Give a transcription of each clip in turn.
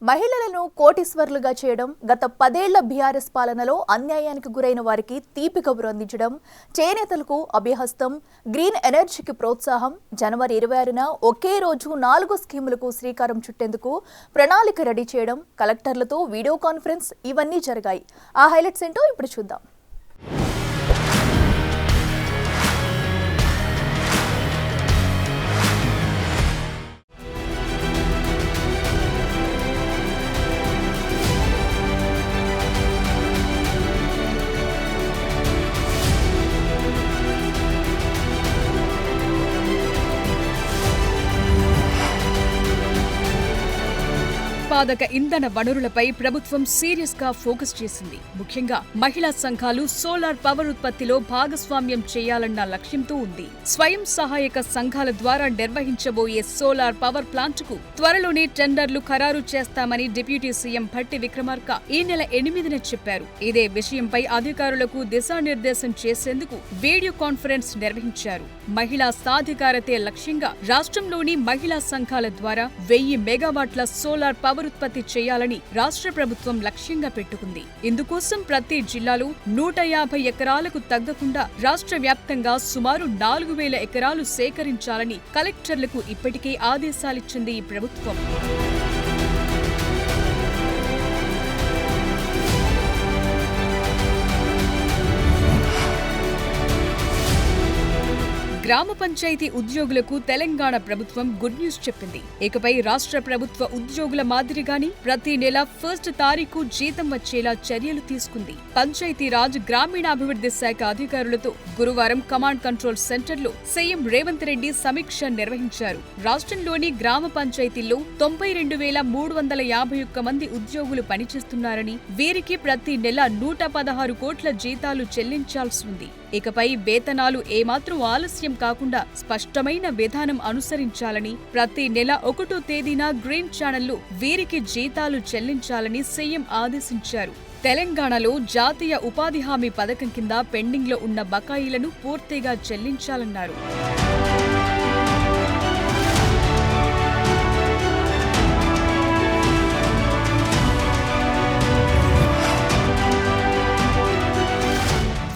మహిళలను కోటీశ్వరులుగా చేయడం, గత 10 ఏళ్ల బీఆర్ఎస్ పాలనలో అన్యాయానికి గురైన వారికి తీపి కబురు అందించడం, చేనేతలకు అభయహస్తం, గ్రీన్ ఎనర్జీకి ప్రోత్సాహం, జనవరి 26న ఒకే రోజు 4 స్కీములకు శ్రీకారం చుట్టేందుకు ప్రణాళిక రెడీ చేయడం, కలెక్టర్లతో వీడియో కాన్ఫరెన్స్ ఇవన్నీ జరిగాయి. ఆ హైలైట్స్ ఏంటో ఇప్పుడు చూద్దాం. ఉత్పాదక ఇంధన వనరులపై ప్రభుత్వం సీరియస్ గా ఫోకస్ చేసింది. ముఖ్యంగా మహిళా సంఘాలు సోలార్ పవర్ ఉత్పత్తిలో భాగస్వామ్యం చేయాలన్న లక్ష్యంతో ఉంది. స్వయం సహాయక సంఘాల ద్వారా నిర్వహించబోయే సోలార్ పవర్ ప్లాంట్ కు త్వరలోనే టెండర్లు ఖరారు చేస్తామని డిప్యూటీ సీఎం భట్టి విక్రమార్క ఈ నెల 8న చెప్పారు. ఇదే విషయంపై అధికారులకు దిశానిర్దేశం చేసేందుకు వీడియో కాన్ఫరెన్స్ నిర్వహించారు. మహిళా సాధికారతే లక్ష్యంగా రాష్ట్రంలోని మహిళా సంఘాల ద్వారా 1000 మెగావాట్ల సోలార్ పవర్ ఉత్పత్తి చేయాలని రాష్ట్ర ప్రభుత్వం లక్ష్యంగా పెట్టుకుంది. ఇందుకోసం ప్రతి జిల్లాలో 150 ఎకరాలకు తగ్గకుండా రాష్ట్ర వ్యాప్తంగా సుమారు 4000 ఎకరాలు సేకరించాలని కలెక్టర్లకు ఇప్పటికే ఆదేశాలిచ్చింది ఈ ప్రభుత్వం. గ్రామ పంచాయతీ ఉద్యోగులకు తెలంగాణ ప్రభుత్వం గుడ్ న్యూస్ చెప్పింది. ఇకపై రాష్ట్ర ప్రభుత్వ ఉద్యోగుల మాదిరిగానే ప్రతి నెల 1 తారీఖు జీతం వచ్చేలా చర్యలు తీసుకుంది. పంచాయతీరాజ్ గ్రామీణాభివృద్ధి శాఖ అధికారులతో గురువారం కమాండ్ కంట్రోల్ సెంటర్లో సీఎం రేవంత్ రెడ్డి సమీక్ష నిర్వహించారు. రాష్ట్రంలోని గ్రామ పంచాయతీల్లో 92,351 మంది ఉద్యోగులు పనిచేస్తున్నారని, వీరికి ప్రతి నెల 116 కోట్ల జీతాలు చెల్లించాల్సి ఉంది. ఇకపై వేతనాలు ఏమాత్రం ఆలస్యం కాకుండా స్పష్టమైన విధానం అనుసరించాలని, ప్రతి నెల 1వ తేదీన గ్రీన్ ఛానల్లో వీరికి జీతాలు చెల్లించాలని సీఎం ఆదేశించారు. తెలంగాణలో జాతీయ ఉపాధి హామీ పథకం కింద పెండింగ్లో ఉన్న బకాయిలను పూర్తిగా చెల్లించాలన్నారు.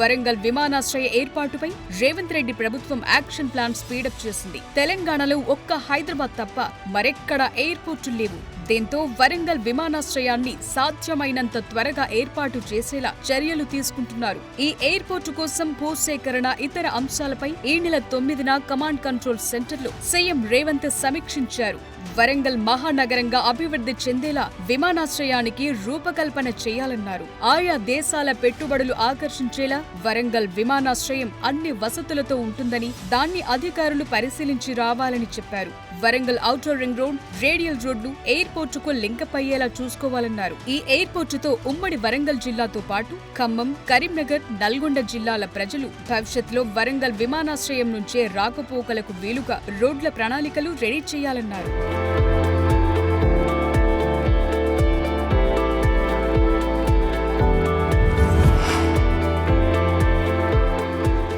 వరంగల్ విమానాశ్రయ ఏర్పాటుపై రేవంత్ రెడ్డి ప్రభుత్వం యాక్షన్ ప్లాన్ స్పీడప్ చేసింది. తెలంగాణలో ఒక్క హైదరాబాద్ తప్ప మరెక్కడా ఎయిర్పోర్టులు లేవు. దీంతో వరంగల్ విమానాశ్రయాన్ని సాధ్యమైనంత త్వరగా ఏర్పాటు చేసేలా చర్యలు తీసుకుంటున్నారు. ఈ ఎయిర్పోర్టు కోసం భూసేకరణ, ఇతర అంశాలపై ఈ నెల 9న కమాండ్ కంట్రోల్ సెంటర్లో సీఎం రేవంత్ సమీక్షించారు. వరంగల్ మహానగరంగా అభివృద్ధి చెందేలా విమానాశ్రయానికి రూపకల్పన చేయాలన్నారు. ఆయా దేశాల పెట్టుబడులు ఆకర్షించేలా వరంగల్ విమానాశ్రయం అన్ని వసతులతో ఉంటుందని, దాన్ని అధికారులు పరిశీలించి రావాలని చెప్పారు. Warangal outer ring road, radial రోడ్లు ఎయిర్పోర్టుకు లింకప్ అయ్యేలా చూసుకోవాలన్నారు. ఈ ఎయిర్పోర్టుతో ఉమ్మడి వరంగల్ జిల్లాతో పాటు ఖమ్మం, కరీంనగర్, నల్గొండ జిల్లాల ప్రజలు భవిష్యత్తులో వరంగల్ విమానాశ్రయం నుంచే రాకపోకలకు వీలుగా రోడ్ల ప్రణాళికలు రెడీ చేయాలన్నారు.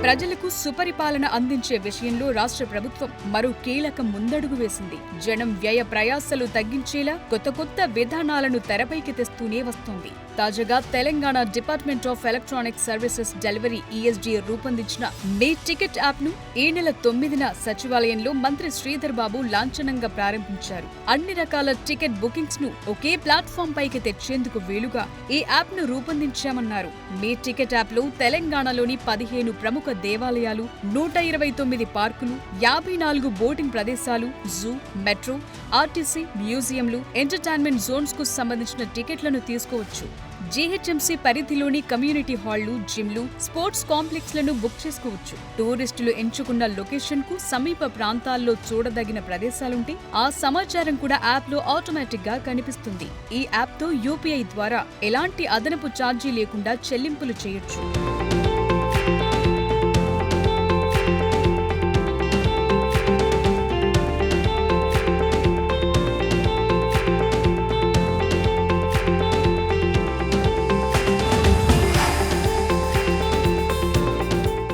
ప్రజలకు సుపరిపాలన అందించే విషయంలో రాష్ట్ర ప్రభుత్వం మరో కీలక ముందడుగు వేసింది. జనం వ్యయ ప్రయాసలు తగ్గించేలా కొత్త విధానాలను తెరపైకి తెస్తూనే వస్తోంది. తాజాగా Telangana department of electronic services delivery (ESD) రూపొందించిన మీ టికెట్ యాప్ ను ఈ నెల 9న సచివాలయంలో మంత్రి శ్రీధర్ బాబు లాంఛనంగా ప్రారంభించారు. అన్ని రకాల టికెట్ బుకింగ్స్ ను ఒకే ప్లాట్ఫామ్ పైకి తెచ్చేందుకు వీలుగా ఈ యాప్ ను రూపొందించామన్నారు. మీ టికెట్ యాప్ లో తెలంగాణలోని 15 ప్రముఖ దేవాలయాలు, 129 పార్కులు, 54 బోటింగ్ ప్రదేశాలు, జూ, మెట్రో, ఆర్టీసీ, మ్యూజియంలు, ఎంటర్టైన్మెంట్ జోన్స్ కు సంబంధించిన టికెట్లను తీసుకోవచ్చు. జీహెచ్ఎంసీ పరిధిలోని కమ్యూనిటీ హాళ్లు, జిమ్లు, స్పోర్ట్స్ కాంప్లెక్స్ లను బుక్ చేసుకోవచ్చు. టూరిస్టులు ఎంచుకున్న లొకేషన్ కు సమీప ప్రాంతాల్లో చూడదగిన ప్రదేశాలుంటే ఆ సమాచారం కూడా యాప్ లో ఆటోమేటిక్ గా కనిపిస్తుంది. ఈ యాప్ తో యూపీఐ ద్వారా ఎలాంటి అదనపు ఛార్జీ లేకుండా చెల్లింపులు చేయొచ్చు.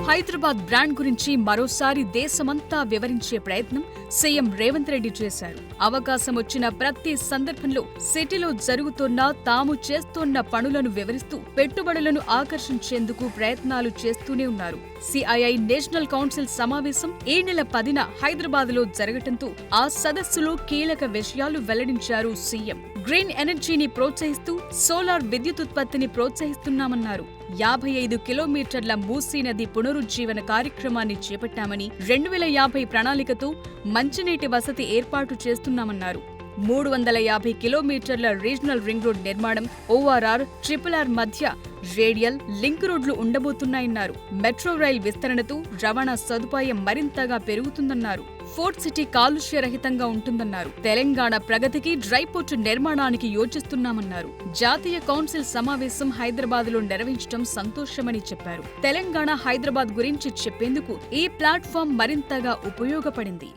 హైదరాబాద్ బ్రాండ్ గురించి మరోసారి దేశమంతా వివరించే ప్రయత్నం సీఎం రేవంత్ రెడ్డి చేశారు. అవకాశం వచ్చిన ప్రతి సందర్భంలో సిటీలో జరుగుతున్న తాము చేస్తున్న పనులను వివరిస్తూ పెట్టుబడులను ఆకర్షించేందుకు ప్రయత్నాలు చేస్తూనే ఉన్నారు. సిఐఐ నేషనల్ కౌన్సిల్ సమావేశం ఈ నెల 10న హైదరాబాద్లో జరగటంతో ఆ సదస్సులో కీలక విషయాలు వెల్లడించారు సీఎం. గ్రీన్ ఎనర్జీని ప్రోత్సహిస్తూ సోలార్ విద్యుతుత్పత్తిని ప్రోత్సహిస్తున్నామన్నారు. 55 కిలోమీటర్ల మూసీ నది పునరుజ్జీవన కార్యక్రమాన్ని చేపట్టామని 2050 ప్రణాళికతో మంచినీటి వసతి ఏర్పాటు చేస్తున్నామన్నారు. 350 కిలోమీటర్ల రీజనల్ రింగ్ రోడ్ నిర్మాణం, ORR, RRR మధ్య రేడియల్ లింక్ రోడ్లు ఉండబోతున్నాయన్నారు. మెట్రో రైల్ విస్తరణతో రవాణా సదుపాయం మరింతగా పెరుగుతుందన్నారు. ఫోర్త్ సిటీ కాలుష్యరహితంగా ఉంటుందన్నారు. తెలంగాణ ప్రగతికి డ్రైపోర్టు నిర్మాణానికి యోచిస్తున్నామన్నారు. జాతీయ కౌన్సిల్ సమావేశం హైదరాబాద్లో నిర్వహించడం సంతోషమని చెప్పారు. తెలంగాణ హైదరాబాద్ గురించి చెప్పేందుకు ఈ ప్లాట్ఫామ్ మరింతగా ఉపయోగపడింది.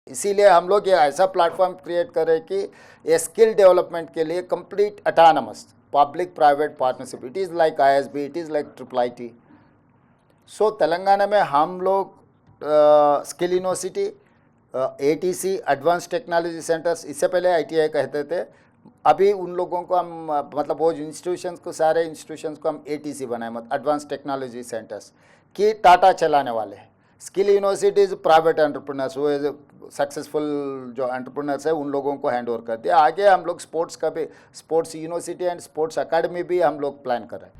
इसीलिए हम लोग ये ऐसा प्लेटफॉर्म क्रिएट करें कि ये स्किल डेवलपमेंट के लिए complete autonomous public private partnership, it is like ISB, it is like IIIT. सो तेलंगाना में हम लोग skill university, ATC advance technology centres, इससे पहले ITI कहते थे, अभी उन लोगों को हम मतलब वो इंस्टीट्यूशंस को, सारे इंस्टीट्यूशंस को हम ATC बनाए, मतलब एडवांस टेक्नोलॉजी सेंटर्स की टाटा चलाने वाले हैं. स्किल यूनिवर्सिटीज़ प्राइवेट एंटरप्रेन्योर्स, वो सक्सेसफुल जो एंटरप्रेन्योर्स है उन लोगों को हैंड ओवर कर दिया. आगे हम लोग स्पोर्ट्स का भी, sports university and sports academy भी हम लोग प्लान कर रहे हैं.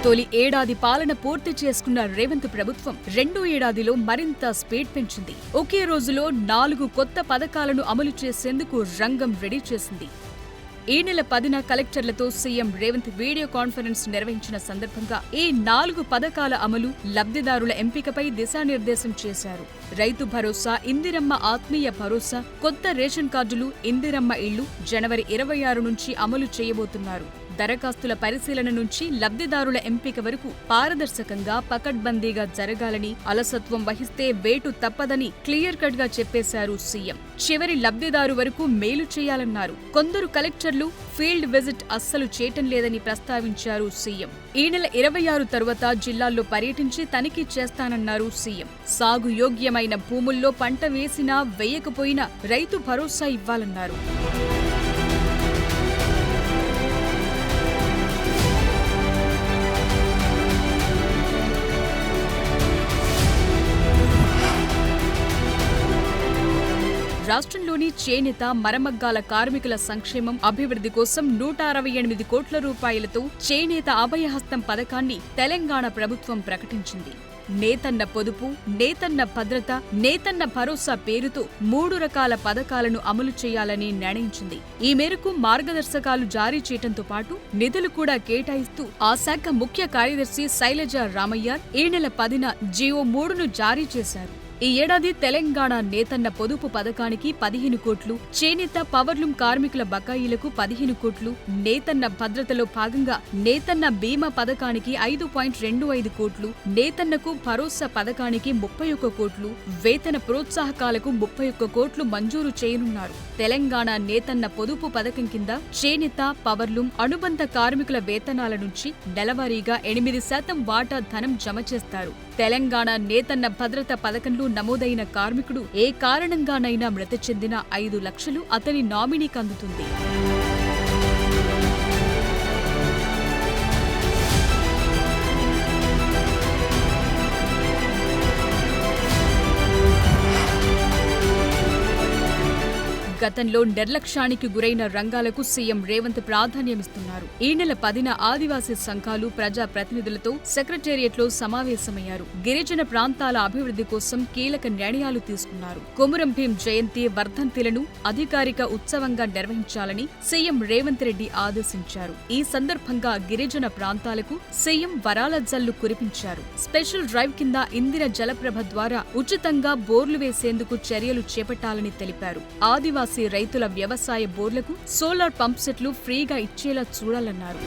తొలి ఏడాది పాలన పూర్తి చేసుకున్న రేవంత్ ప్రభుత్వం రెండో ఏడాదిలో మరింత స్పీడ్ పెంచింది. ఒకే రోజులో 4 కొత్త పథకాలను అమలు చేసేందుకు రంగం రెడీ చేసింది. ఈ నెల 10న కలెక్టర్లతో సీఎం రేవంత్ వీడియో కాన్ఫరెన్స్ నిర్వహించిన సందర్భంగా ఈ 4 పథకాల అమలు, లబ్ధిదారుల ఎంపికపై దిశానిర్దేశం చేశారు. రైతు భరోసా, ఇందిరమ్మ ఆత్మీయ భరోసా, కొత్త రేషన్ కార్డులు, ఇందిరమ్మ ఇళ్లు జనవరి 26 నుంచి అమలు చేయబోతున్నారు. దరఖాస్తుల పరిశీలన నుంచి లబ్ధిదారుల ఎంపిక వరకు పారదర్శకంగా, పకడ్బందీగా జరగాలని, అలసత్వం వహిస్తే వేటు తప్పదని క్లియర్ కట్ గా చెప్పేశారు సీఎం. చివరి లబ్ధిదారు వరకు మేలు చేయాలన్నారు. కొందరు కలెక్టర్లు ఫీల్డ్ విజిట్ అస్సలు చేయటం లేదని ప్రస్తావించారు సీఎం. ఈ నెల 26 తరువాత జిల్లాల్లో పర్యటించి తనిఖీ చేస్తానన్నారు సీఎం. సాగు యోగ్యమైన భూముల్లో పంట వేసినా వేయకపోయినా రైతు భరోసా ఇవ్వాలన్నారు. రాష్ట్రంలోని చేనేత, మరమగ్గాల కార్మికుల సంక్షేమం, అభివృద్ధి కోసం 168 కోట్ల రూపాయలతో చేనేత అభయహస్తం పథకాన్ని తెలంగాణ ప్రభుత్వం ప్రకటించింది. నేతన్న పొదుపు, నేతన్న భద్రత, నేతన్న భరోసా పేరుతో 3 రకాల పథకాలను అమలు చేయాలని నిర్ణయించింది. ఈ మేరకు మార్గదర్శకాలు జారీ చేయడంతో పాటు నిధులు కూడా కేటాయిస్తూ ఆ శాఖ ముఖ్య కార్యదర్శి శైలజ రామయ్య ఈ నెల 10న GO 3ను జారీ చేశారు. ఈ ఏడాది తెలంగాణ నేతన్న పొదుపు పథకానికి 15 కోట్లు, చేనేత, పవర్లూమ్ కార్మికుల బకాయిలకు 15 కోట్లు, నేతన్న భద్రతలో భాగంగా నేతన్న బీమా పథకానికి 5.25 కోట్లు, నేతన్నకు భరోసా పథకానికి 31 కోట్లు, వేతన ప్రోత్సాహకాలకు 31 కోట్లు మంజూరు చేయనున్నారు. తెలంగాణ నేతన్న పొదుపు పథకం కింద చేనేత, పవర్లూమ్, అనుబంధ కార్మికుల వేతనాల నుంచి నెలవారీగా 8% వాటా ధనం జమ చేస్తారు. తెలంగాణ నేతన్న భద్రత పథకంలో నమోదైన కార్మికుడు ఏ కారణంగానైనా మృతి చెందిన 5 లక్షలు అతని నామినీకి అందుతుంది. గతంలో నిర్లక్ష్యానికి గురైన రంగాలకు సీఎం రేవంత్ ప్రాధాన్యమిస్తున్నారు. ఈ నెల 10న ఆదివాసీ సంఘాలు, ప్రజా ప్రతినిధులతో సెక్రటేరియట్లో సమావేశమయ్యారు. గిరిజన ప్రాంతాల అభివృద్ధి కోసం కీలక నిర్ణయాలు తీసుకున్నారు. కొమురం భీం జయంతి, వర్ధంతిలను అధికారిక ఉత్సవంగా నిర్వహించాలని సీఎం రేవంత్ రెడ్డి ఆదేశించారు. ఈ సందర్భంగా గిరిజన ప్రాంతాలకు సీఎం వరాల జల్లు కురిపించారు. స్పెషల్ డ్రైవ్ కింద ఇందిర జలప్రభ ద్వారా ఉచితంగా బోర్లు వేసేందుకు చర్యలు చేపట్టాలని తెలిపారు. ఆదివాసీ రైతుల వ్యవసాయ బోర్లకు సోలార్ పంప్ సెట్లు ఫ్రీగా ఇచ్చేలా చూడాలన్నారు.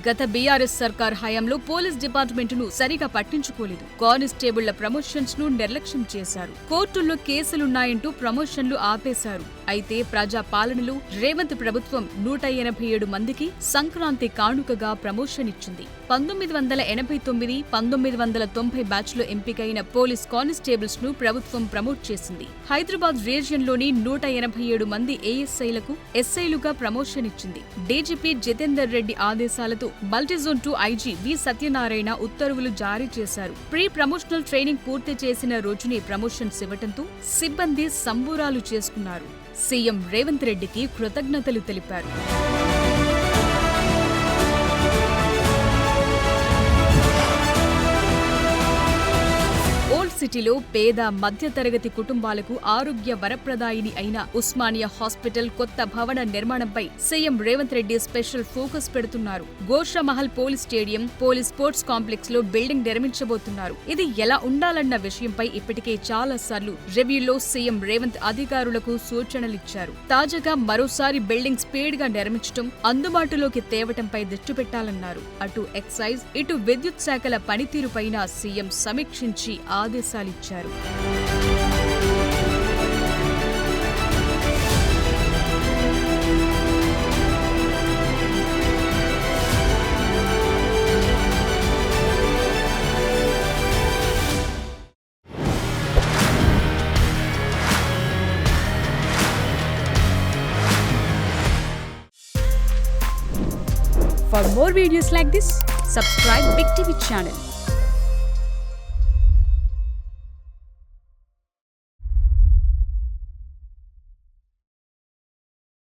గత బీఆర్ఎస్ సర్కార్ హయాంలో పోలీస్ డిపార్ట్మెంటును సరిగా పట్టించుకోలేదు. కానిస్టేబుళ్ల ప్రమోషన్స్ ను నిర్లక్ష్యం చేశారు. కోర్టుల్లో కేసులున్నాయంటూ ప్రమోషన్లు ఆపేశారు. అయితే ప్రజా పాలనలో రేవంత్ ప్రభుత్వం 187 మందికి సంక్రాంతి కానుకగా ప్రమోషన్ ఇచ్చింది. 1989, 1990 బ్యాచ్ లో ఎంపికైన పోలీస్ కానిస్టేబుల్స్ ను ప్రభుత్వం ప్రమోట్ చేసింది. హైదరాబాద్ రీజియన్ లోని 187 మంది ఏఎస్ఐలకు ఎస్ఐలుగా ప్రమోషన్ ఇచ్చింది. డీజీపీ జితేందర్ రెడ్డి ఆదేశాలతో మల్టీజోన్ 2 ఐజీ వి సత్యనారాయణ ఉత్తర్వులు జారీ చేశారు. ప్రీ ప్రమోషనల్ ట్రైనింగ్ పూర్తి చేసిన రోజునే ప్రమోషన్స్ ఇవ్వడంతో సిబ్బంది సంబూరాలు చేసుకున్నారు. సీఎం రేవంత్ రెడ్డికి కృతజ్ఞతలు తెలిపారు. సిటీలో పేద మధ్యతరగతి కుటుంబాలకు ఆరోగ్య వరప్రదాయిని అయిన ఉస్మానియా హాస్పిటల్ కొత్త భవన నిర్మాణంపై CM Revanth Reddy special focus పెడుతున్నారు. Goshamahal police stadium, police sports complex లో బిల్డింగ్ నిర్మించబోతున్నారు. ఇది ఎలా ఉండాలన్న విషయంపై ఇప్పటికే చాలా సార్లు రివ్యూలో సీఎం రేవంత్ అధికారులకు సూచనలిచ్చారు. తాజాగా మరోసారి బిల్డింగ్ స్పీడ్ గా నిర్మించడం, అందుబాటులోకి తేవటంపై దృష్టి పెట్టాలన్నారు. అటు ఎక్సైజ్, ఇటు విద్యుత్ శాఖల పనితీరుపైన సీఎం సమీక్షించి ఆదేశాలిచ్చారు. For more videos like this, subscribe Big TV channel.